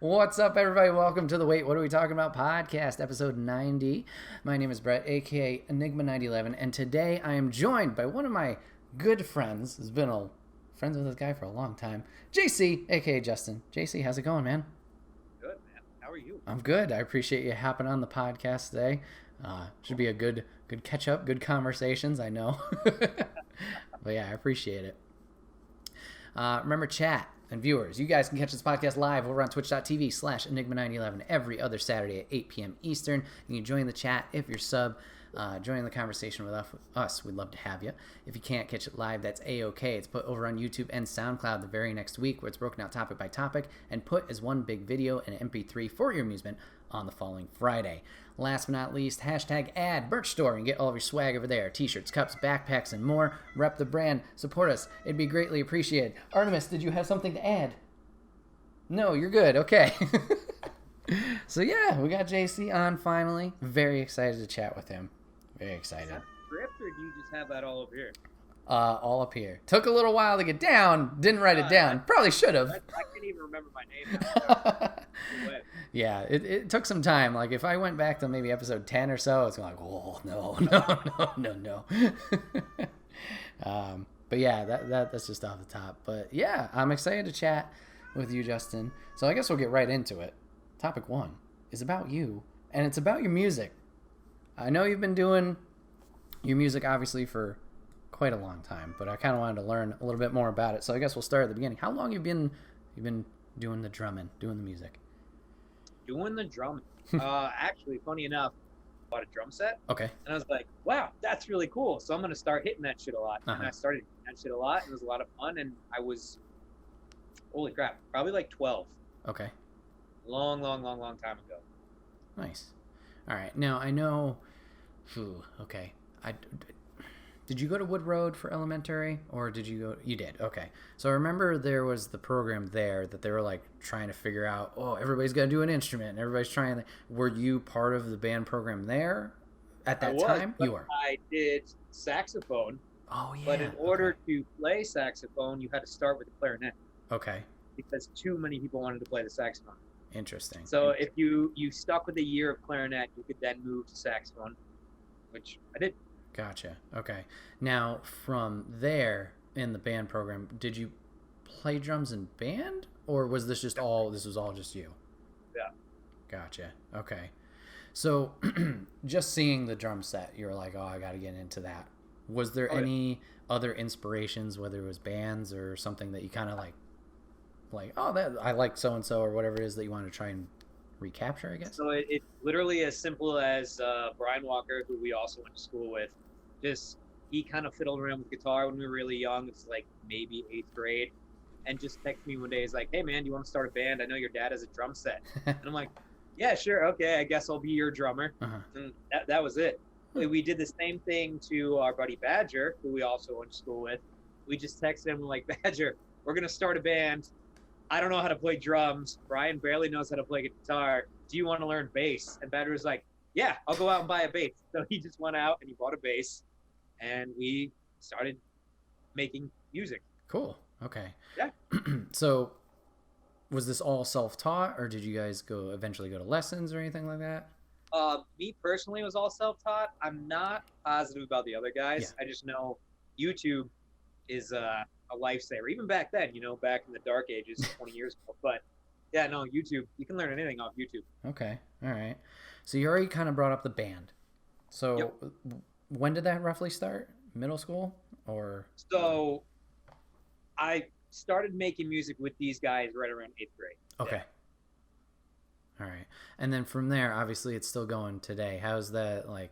What's up, everybody? Welcome to the Wait, What Are We Talking About podcast, episode 90. My name is Bret, aka Enigma 9011, and today I am joined by one of my good friends. Has been friends with this guy for a long time, JC, aka Justin. JC, how's it going, man? Good, man. How are you? I'm good. I appreciate you hopping on the podcast today. Should be a good catch up, good conversations, I know. But yeah, I appreciate it. Remember, chat and viewers, you guys can catch this podcast live over on twitch.tv/Enigma9011 every other Saturday at 8 p.m. Eastern. You can join the chat if you're sub. Join the conversation with us. We'd love to have you. If you can't catch it live, that's A-OK. It's put over on YouTube and SoundCloud the very next week, where it's broken out topic by topic and put as one big video and an MP3 for your amusement on the following Friday. Last but not least, #ad merch store and get all of your swag over there. T-shirts, cups, backpacks, and more. Rep the brand. Support us. It'd be greatly appreciated. Artemis, did you have something to add? No, you're good. Okay. So yeah, we got JC on finally. Very excited to chat with him. Very excited. Is that script, or do you just have that all over here? All up here. Took a little while to get down. Didn't write it down. Probably should have. I can't even remember my name now. Yeah, it took some time. Like, if I went back to maybe episode 10 or so, it's like, oh, no. But yeah, that's just off the top. But yeah, I'm excited to chat with you, Justin. So I guess we'll get right into it. Topic 1 is about you, and it's about your music. I know you've been doing your music, obviously, for quite a long time, but I kind of wanted to learn a little bit more about it. So I guess we'll start at the beginning. How long you've been doing the drumming, doing the music? Doing the drumming. Actually, funny enough, I bought a drum set. Okay. And I was like, wow, that's really cool. So I'm going to start hitting that shit a lot. And I started hitting that shit a lot. And it was a lot of fun. And I was, holy crap, probably like 12. Okay. Long time ago. Nice. All right. Now, I know... okay. Did you go to Wood Road for elementary, or did you go... You did. Okay. So I remember there was the program there that they were, like, trying to figure out, oh, everybody's got to do an instrument, and everybody's trying to... Were you part of the band program there at that time? You were. I did saxophone. Oh, yeah. But in order to play saxophone, you had to start with the clarinet. Okay. Because too many people wanted to play the saxophone. Interesting. So if you stuck with a year of clarinet, you could then move to saxophone, which I did. Gotcha. Okay. Now, from there in the band program, did you play drums in band, or was this just all just you? Yeah. Gotcha. Okay. So just seeing the drum set, you were like, oh, I got to get into that. Was there any other inspirations, whether it was bands or something that you kind of like, oh, that I like so-and-so or whatever it is that you want to try and recapture, I guess? So it's literally as simple as Brian Walker, who we also went to school with. Just, he kind of fiddled around with guitar when we were really young. It's like maybe 8th grade. And just texted me one day. He's like, hey, man, do you want to start a band? I know your dad has a drum set. And I'm like, yeah, sure. Okay, I guess I'll be your drummer. And that was it. We did the same thing to our buddy Badger, who we also went to school with. We just texted him, like, Badger, we're going to start a band. I don't know how to play drums. Brian barely knows how to play guitar. Do you want to learn bass? And Badger was like, yeah, I'll go out and buy a bass. So he just went out and he bought a bass, and we started making music. Cool. Okay. Yeah. So was this all self-taught, or did you guys eventually go to lessons or anything like that? Me personally was all self-taught. I'm not positive about the other guys. Yeah. I just know YouTube is a lifesaver. Even back then, back in the dark ages, 20 years ago. But yeah, no, YouTube, you can learn anything off YouTube. Okay. All right. So you already kind of brought up the band. So when did that roughly start? Middle school or? So I started making music with these guys right around 8th grade. Okay. Yeah. All right. And then from there, obviously it's still going today. How's that, like,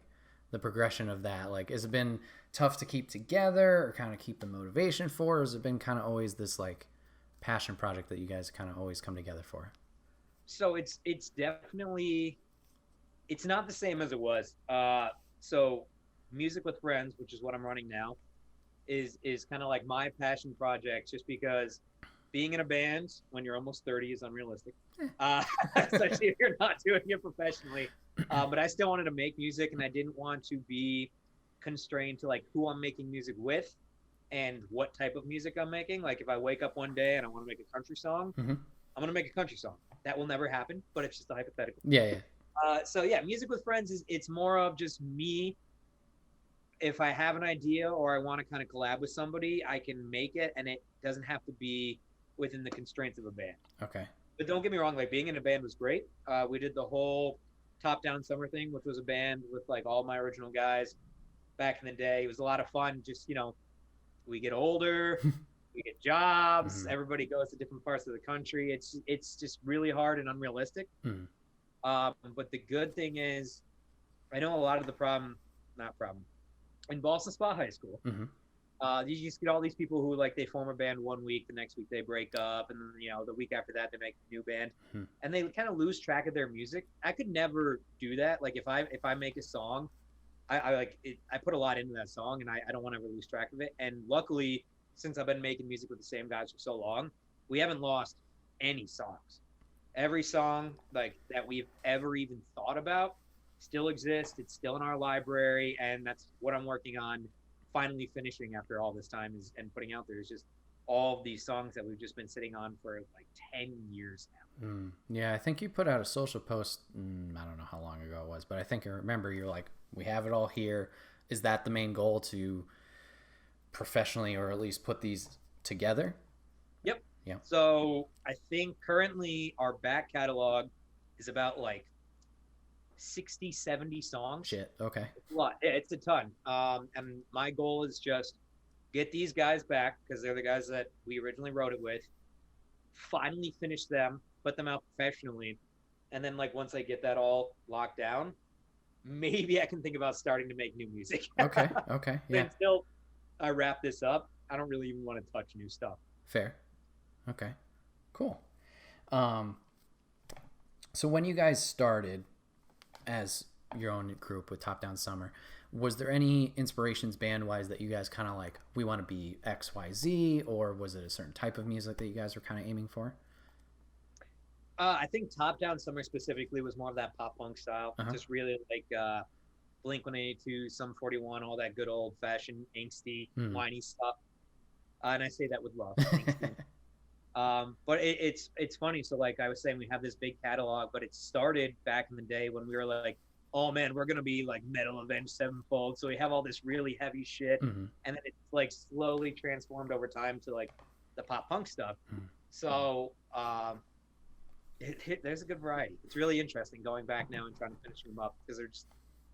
the progression of that? Like, has it been tough to keep together or kind of keep the motivation for, or has it been kind of always this, like, passion project that you guys kind of always come together for? So it's definitely, it's not the same as it was. So Music with Friends, which is what I'm running now, is kind of like my passion project, just because being in a band when you're almost 30 is unrealistic, especially if you're not doing it professionally. But I still wanted to make music, and I didn't want to be constrained to like who I'm making music with and what type of music I'm making. Like if I wake up one day and I want to make a country song, I'm gonna make a country song. That will never happen, but it's just a hypothetical. Yeah, yeah. So yeah, music with friends is it's more of just me. If I have an idea or I want to kind of collab with somebody, I can make it, and it doesn't have to be within the constraints of a band. Okay. But don't get me wrong, like being in a band was great. We did the whole Top Down Summer thing, which was a band with like all my original guys back in the day. It was a lot of fun. Just we get older, we get jobs, Mhm. everybody goes to different parts of the country. It's just really hard and unrealistic. Mhm. But the good thing is, I know a lot of the not problem, in Boston Spa High School. Mhm. You just get all these people who like they form a band one week, the next week they break up, and then the week after that they make a new band, Mhm. and they kind of lose track of their music. I could never do that. Like if I make a song, I like it, I put a lot into that song, and I don't want to ever lose track of it. And luckily, since I've been making music with the same guys for so long, we haven't lost any songs. Every song like that we've ever even thought about still exists. It's still in our library, and that's what I'm working on finally finishing after all this time is and putting out there is just all of these songs that we've just been sitting on for like 10 years now. Yeah, I think you put out a social post. I don't know how long ago it was, but I think I remember you're like, we have it all here. Is that the main goal, to professionally or at least put these together? Yep. Yeah. So I think currently our back catalog is about like 60, 70 songs. Shit. Okay. It's a lot. It's a ton. And my goal is just get these guys back because they're the guys that we originally wrote it with. Finally finish them, put them out professionally, and then like once I get that all locked down, maybe I can think about starting to make new music. Okay. Okay. But Yeah. until I wrap this up, I don't really even want to touch new stuff. Fair. Okay. Cool. Um, so when you guys started as your own group with Top Down Summer, was there any inspirations band wise that you guys kind of like, we want to be XYZ, or was it a certain type of music that you guys were kind of aiming for? I think Top Down Summer specifically was more of that pop punk style, just really like Blink 182, Sum 41, all that good old fashioned angsty, whiny stuff. And I say that with love. But it's funny. So like I was saying, we have this big catalog, but it started back in the day when we were like, oh man, we're gonna be like Metal Avenged Sevenfold. So we have all this really heavy shit, and then it's like slowly transformed over time to like the pop punk stuff. So there's a good variety. It's really interesting going back now and trying to finish them up because they're just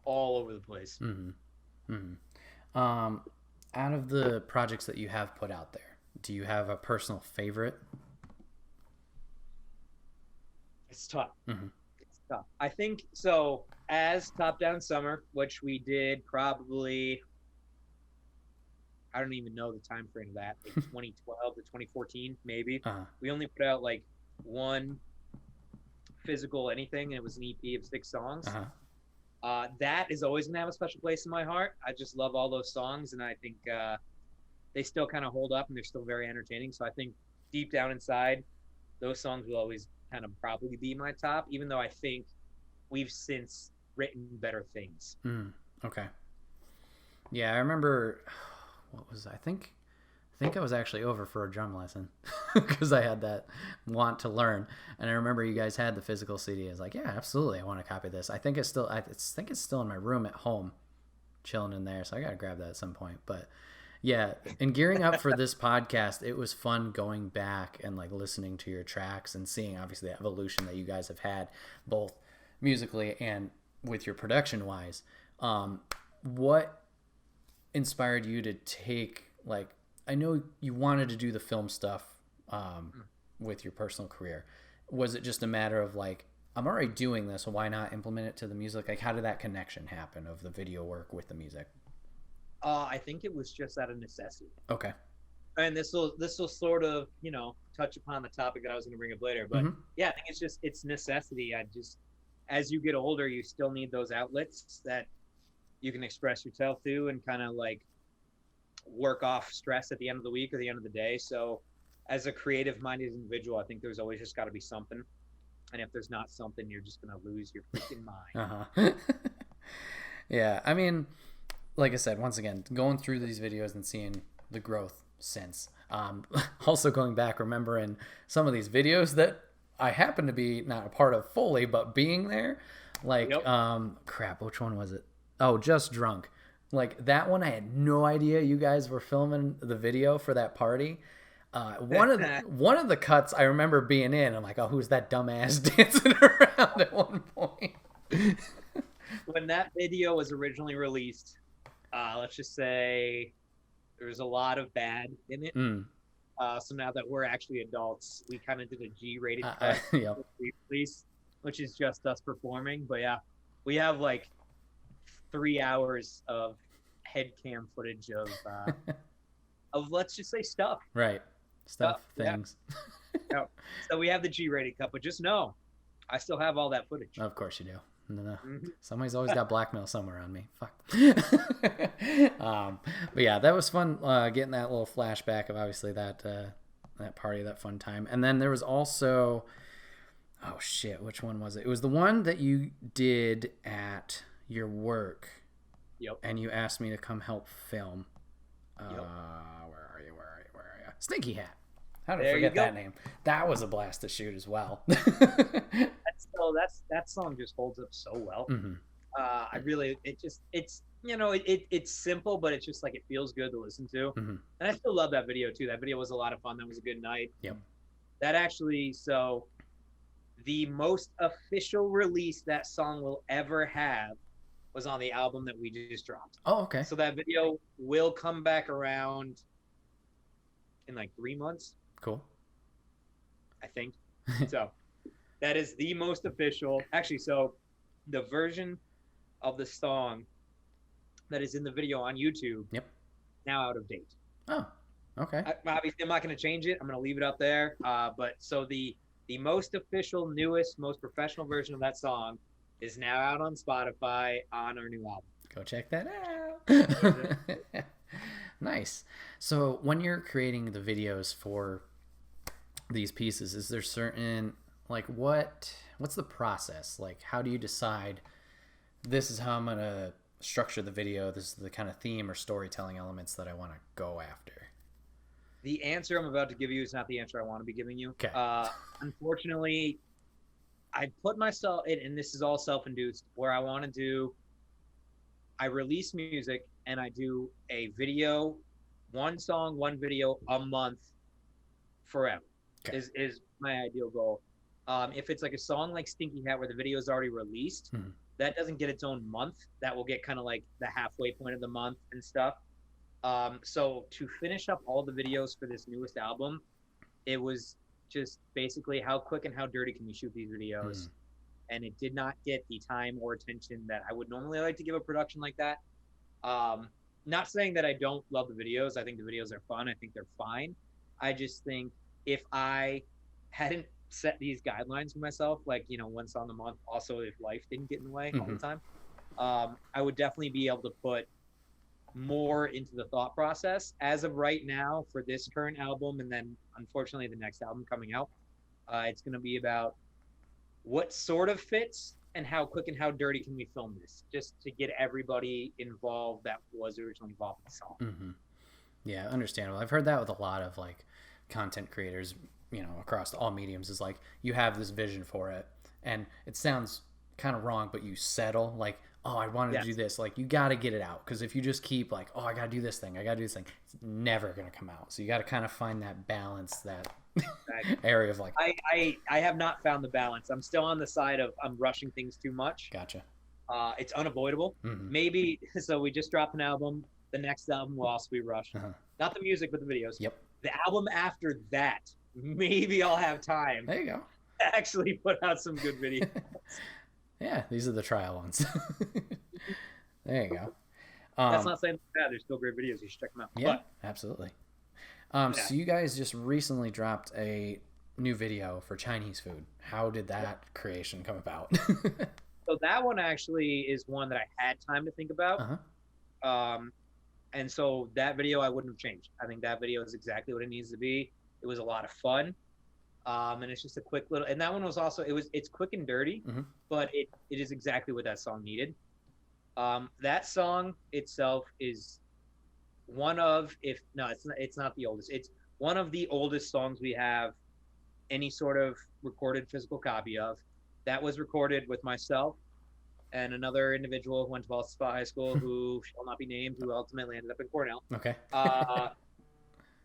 all over the place. Out of the projects that you have put out there, do you have a personal favorite? It's tough. It's tough. I think so. As Top Down Summer, which we did probably, I don't even know the time frame of that, like 2012 to 2014, maybe. We only put out like one physical anything, and it was an EP of 6 songs. That is always gonna have a special place in my heart. I just love all those songs, and I think they still kind of hold up, and they're still very entertaining. So I think deep down inside, those songs will always kind of probably be my top, even though I think we've since written better things. Okay. Yeah, I remember. What was I think I was actually over for a drum lesson because I had that want to learn, and I remember you guys had the physical CD. I was like, yeah, absolutely, I want to copy this. I think it's still in my room at home, chilling in there. So I gotta grab that at some point. But yeah, in gearing up for this podcast, it was fun going back and like listening to your tracks and seeing obviously the evolution that you guys have had, both musically and with your production wise. What inspired you to take, like, I know you wanted to do the film stuff with your personal career. Was it just a matter of like, I'm already doing this, so why not implement it to the music? Like, how did that connection happen of the video work with the music? I think it was just out of necessity. Okay. And this will sort of touch upon the topic that I was going to bring up later. But yeah, I think it's necessity. As you get older, you still need those outlets that you can express yourself to and kind of like work off stress at the end of the week or the end of the day. So as a creative minded individual, I think there's always just got to be something. And if there's not something, you're just going to lose your freaking mind. Yeah. I mean, like I said, once again, going through these videos and seeing the growth since, also going back, remembering some of these videos that I happened to be not a part of fully, but being there, like, Yep. crap, which one was it? Oh, Just Drunk. Like that one, I had no idea you guys were filming the video for that party. One of the cuts I remember being in. I'm like, oh, who's that dumbass dancing around at one point? When that video was originally released, let's just say there was a lot of bad in it. Mm. So now that we're actually adults, we kind of did a G-rated cut Yep. release, which is just us performing. But yeah, we have like 3 hours of head cam footage of let's just say stuff. Right. Stuff, Yeah. things. No. So we have the G-rated cut, but just know, I still have all that footage. Of course you do. No. Mhm. Somebody's always got blackmail somewhere on me. Fuck. But yeah, that was fun getting that little flashback of obviously that party, that fun time. And then there was also, oh shit, which one was it? It was the one that you did at your work. Yep. And you asked me to come help film. Yep. Where are you? Stinky Hat. How did I There you forget go. that name? That was a blast to shoot as well. That song just holds up so well. Mhm. It's simple, but it's just like it feels good to listen to. Mhm. And I still love that video too. That video was a lot of fun. That was a good night. Yep. That actually, so the most official release that song will ever have was on the album that we just dropped. Oh, okay. So that video will come back around in like 3 months, Cool. I think. So that is the most official. Actually, so the version of the song that is in the video on YouTube, Yep. now out of date. Oh, okay. Obviously, I'm not going to change it. I'm going to leave it up there. But so the most official, newest, most professional version of that song is now out on Spotify on our new album. Go check that out. Nice. So when you're creating the videos for these pieces, is there certain, like, what's the process? Like, how do you decide this is how I'm going to structure the video? This is the kind of theme or storytelling elements that I want to go after. The answer I'm about to give you is not the answer I want to be giving you. Okay. Unfortunately, I put myself in, and this is all self-induced, where I release music and I do a video, one song, one video a month forever. Okay. Is my ideal goal. If it's like a song like Stinky Hat where the video is already released, Mhm. that doesn't get its own month. That will get kind of like the halfway point of the month and stuff. So to finish up all the videos for this newest album, it was just basically how quick and how dirty can we shoot these videos. And it did not get the time or attention that I would normally like to give a production like that. Not saying that I don't love the videos. I think the videos are fun. I think they're fine. I just think if I hadn't set these guidelines for myself, like, one song a month, also if life didn't get in the way all the time, I would definitely be able to put more into the thought process. As of right now, for this current album, and then unfortunately the next album coming out, it's going to be about what sort of fits and how quick and how dirty can we film this, just to get everybody involved that was originally involved in the song. Mm-hmm. Yeah, understandable. I've heard that with a lot of like content creators, across all mediums, is like you have this vision for it and it sounds kind of wrong, but you settle like, oh, I wanted to do this. Like, you got to get it out, because if you just keep like, oh, I got to do this thing, it's never going to come out. So you got to kind of find that balance, that area of like, I have not found the balance. I'm still on the side of I'm rushing things too much. Gotcha. It's unavoidable. Mm-hmm. Maybe, so we just dropped an album. The next album will also be rushed. Not the music, but the videos. Yep. The album after that, maybe I'll have time There you go. to actually put out some good videos. Yeah, these are the trial ones. There you go. That's not saying that there's still great videos. You should check them out. Yeah, absolutely. So you guys just recently dropped a new video for Chinese food. How did that creation come about? So that one actually is one that I had time to think about. And so that video I wouldn't have changed. I think that video is exactly what it needs to be. It was a lot of fun. And it's just a quick little, and that one was also, it's quick and dirty, but it is exactly what that song needed. That song itself is one of, it's not the oldest. It's one of the oldest songs we have any sort of recorded physical copy of. That was recorded with myself and another individual who went to Ballston Spa High School, who shall not be named, who ultimately ended up in Cornell. Okay. Uh,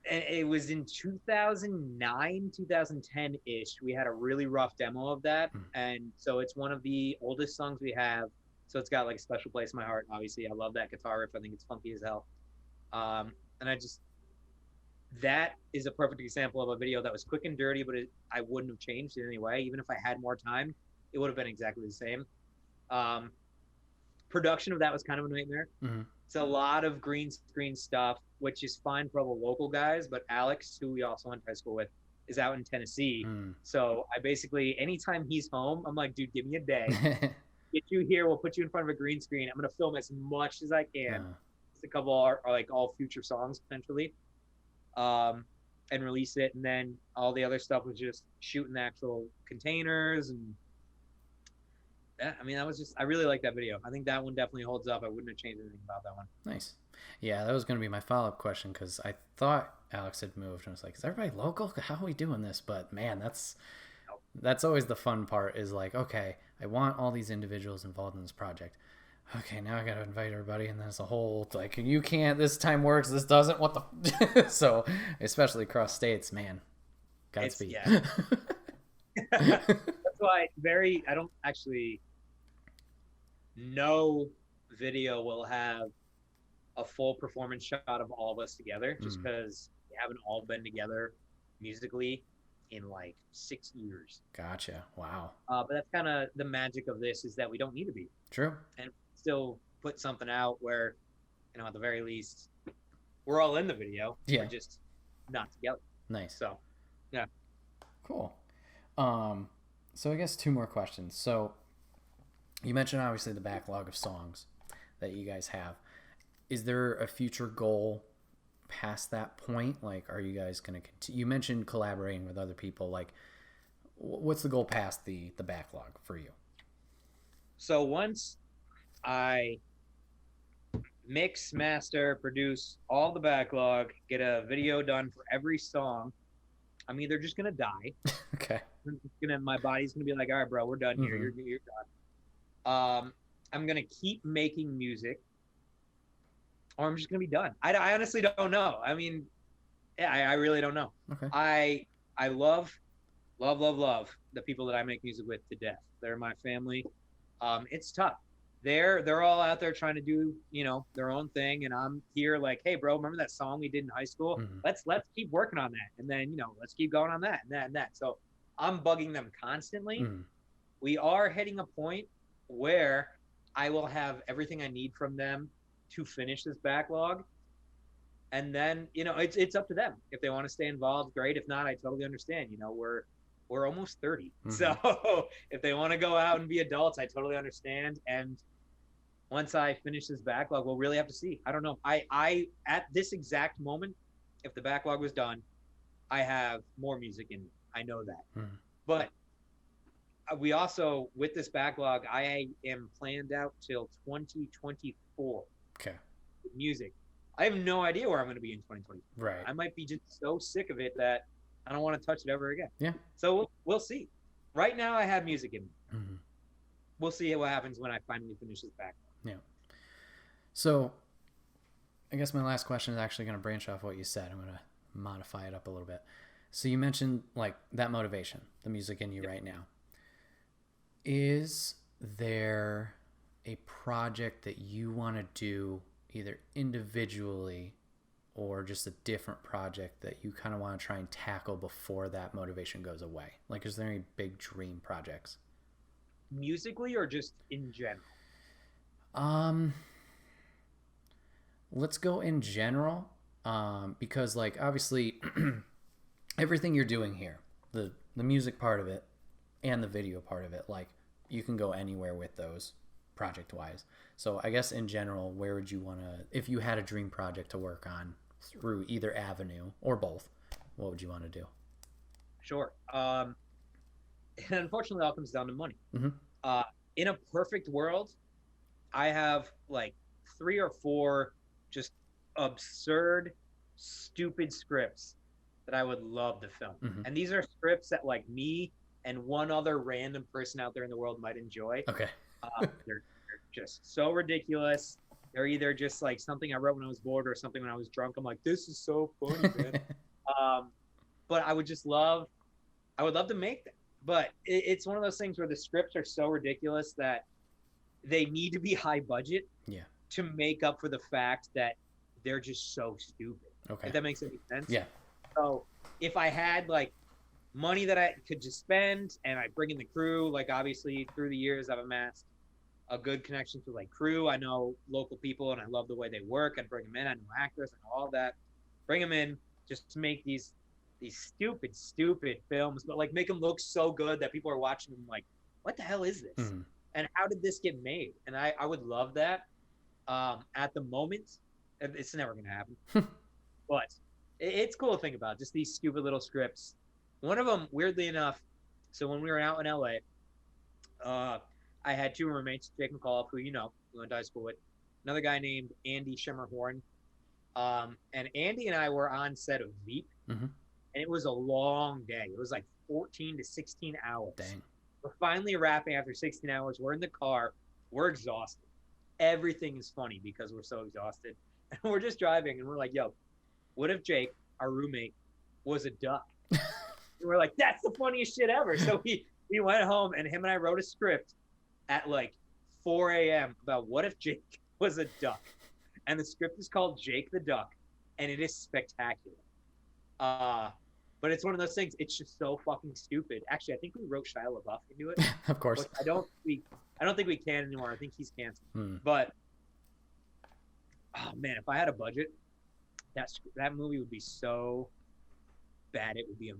and it was in 2009, 2010 ish. We had a really rough demo of that, and so it's one of the oldest songs we have. So it's got like a special place in my heart. Obviously, I love that guitar riff. I think it's funky as hell. And I just that is a perfect example of a video that was quick and dirty, but I wouldn't have changed it anyway. Even if I had more time, it would have been exactly the same. Um, Production of that was kind of a nightmare. Mm-hmm. It's a lot of green screen stuff, which is fine for all the local guys. But Alex, who we also went to high school with, is out in Tennessee. So I basically, anytime he's home, I'm like, dude, give me a day. Get you here. We'll put you in front of a green screen. I'm going to film as much as I can. Just a couple are like all future songs potentially. And release it. And then all the other stuff was just shooting the actual containers and yeah, I mean, that was just, I really like that video. I think that one definitely holds up. I wouldn't have changed anything about that one. Nice. Yeah, that was going to be my follow-up question because I thought Alex had moved and I was like, is everybody local? How are we doing this? But man, that's always the fun part is like, okay, I want all these individuals involved in this project. Okay, now I got to invite everybody. And then it's a whole, like, you can't, this time works, this doesn't, what the, so especially across states, man, Godspeed. Yeah. That's why I don't actually, no video will have a full performance shot of all of us together just because we haven't all been together musically in like 6 years. Gotcha. Wow. But that's kind of the magic of this is that we don't need to be. True. And still put something out where, you know, at the very least, we're all in the video. Yeah. We're just not together. Nice. So, yeah. Cool. So I guess 2 more questions. So you mentioned obviously the backlog of songs that you guys have. Is there a future goal past that point? Like, are you guys going to continue? You mentioned collaborating with other people. Like, what's the goal past the backlog for you? So once I mix, master, produce all the backlog, get a video done for every song, I'm either just going to die. Okay. My body's going to be like, all right, bro, we're done here. You're done. I'm going to keep making music, or I'm just going to be done. I honestly don't know. I mean, yeah, I really don't know. Okay. I love the people that I make music with to death. They're my family. It's tough. They're all out there trying to do, you know, their own thing, and I'm here like, hey, bro, remember that song we did in high school? Let's keep working on that, and then, you know, let's keep going on that and that and that. So I'm bugging them constantly. We are hitting a point where I will have everything I need from them to finish this backlog, and then, you know, it's up to them. If they want to stay involved, great. If not, I totally understand. You know, we're almost 30. So if they want to go out and be adults, I totally understand. And once I finish this backlog, we'll really have to see. I don't know. I at this exact moment, if the backlog was done, I have more music in me. I know that. But we also, with this backlog, I am planned out till 2024. Okay. With music. I have no idea where I'm going to be in 2024. Right. I might be just so sick of it that I don't want to touch it ever again. Yeah. So we'll see. Right now, I have music in me. We'll see what happens when I finally finish this backlog. Yeah. So I guess my last question is actually going to branch off what you said. I'm going to modify it up a little bit. So you mentioned like that motivation, the music in you right now. Is there a project that you want to do either individually or just a different project that you kind of want to try and tackle before that motivation goes away? Like, is there any big dream projects? Musically or just in general? Let's go in general, because like obviously everything you're doing here, the music part of it and the video part of it, like you can go anywhere with those project wise. So I guess in general, where would you want to, if you had a dream project to work on through either avenue or both, what would you want to do? Sure. And unfortunately, it all comes down to money. In a perfect world, I have like 3 or 4 just absurd, stupid scripts that I would love to film. Mm-hmm. And these are scripts that like me and one other random person out there in the world might enjoy. Okay. They're just so ridiculous. They're either just like something I wrote when I was bored or something when I was drunk. I'm like, this is so funny, man. But I would love to make them. But it's one of those things where the scripts are so ridiculous that they need to be high budget to make up for the fact that they're just so stupid. Okay. If that makes any sense. Yeah. So if I had like money that I could just spend and I bring in the crew, like obviously through the years I've amassed a good connection to like crew. I know local people and I love the way they work. I'd bring them in. I know actors. I know all that. Bring them in just to make these stupid films, but like make them look so good that people are watching them like, what the hell is this? Mm-hmm. And how did this get made? And I would love that. At the moment, it's never going to happen. But it's cool to think about, just these stupid little scripts. One of them, weirdly enough, so when we were out in LA, I had two roommates, Jake McAuliffe, who we went to high school with, another guy named Andy Shimmerhorn. And Andy and I were on set of Veep, mm-hmm. and it was a long day. It was like 14 to 16 hours. Dang. We're finally wrapping after 16 hours. We're in the car. We're exhausted. Everything is funny because we're so exhausted. And we're just driving, and we're like, yo, what if Jake, our roommate, was a duck? And we're like, that's the funniest shit ever. So we went home, and him and I wrote a script at like 4 a.m. about what if Jake was a duck. And the script is called Jake the Duck, and it is spectacular. But it's one of those things. It's just so fucking stupid. Actually, I think we wrote Shia LaBeouf into it. Of course. I don't think we can anymore. I think he's canceled. But oh man, if I had a budget, that movie would be so bad it would be a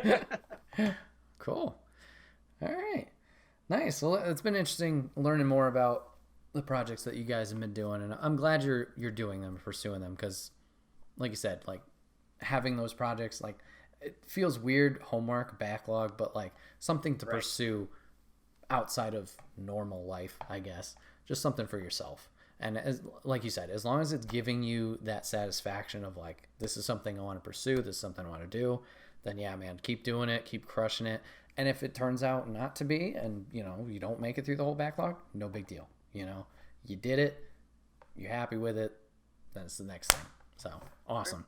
movie. Cool. All right. Nice. Well, it's been interesting learning more about the projects that you guys have been doing, and I'm glad you're doing them, pursuing them, because like you said, like having those projects, like it feels weird, homework, backlog, but like something to pursue outside of normal life, I guess. Just something for yourself. And like you said, as long as it's giving you that satisfaction of like, this is something I want to pursue, this is something I want to do, then yeah, man, keep doing it, keep crushing it. And if it turns out not to be, and you don't make it through the whole backlog, no big deal. You did it, you're happy with it, then it's the next thing. So awesome.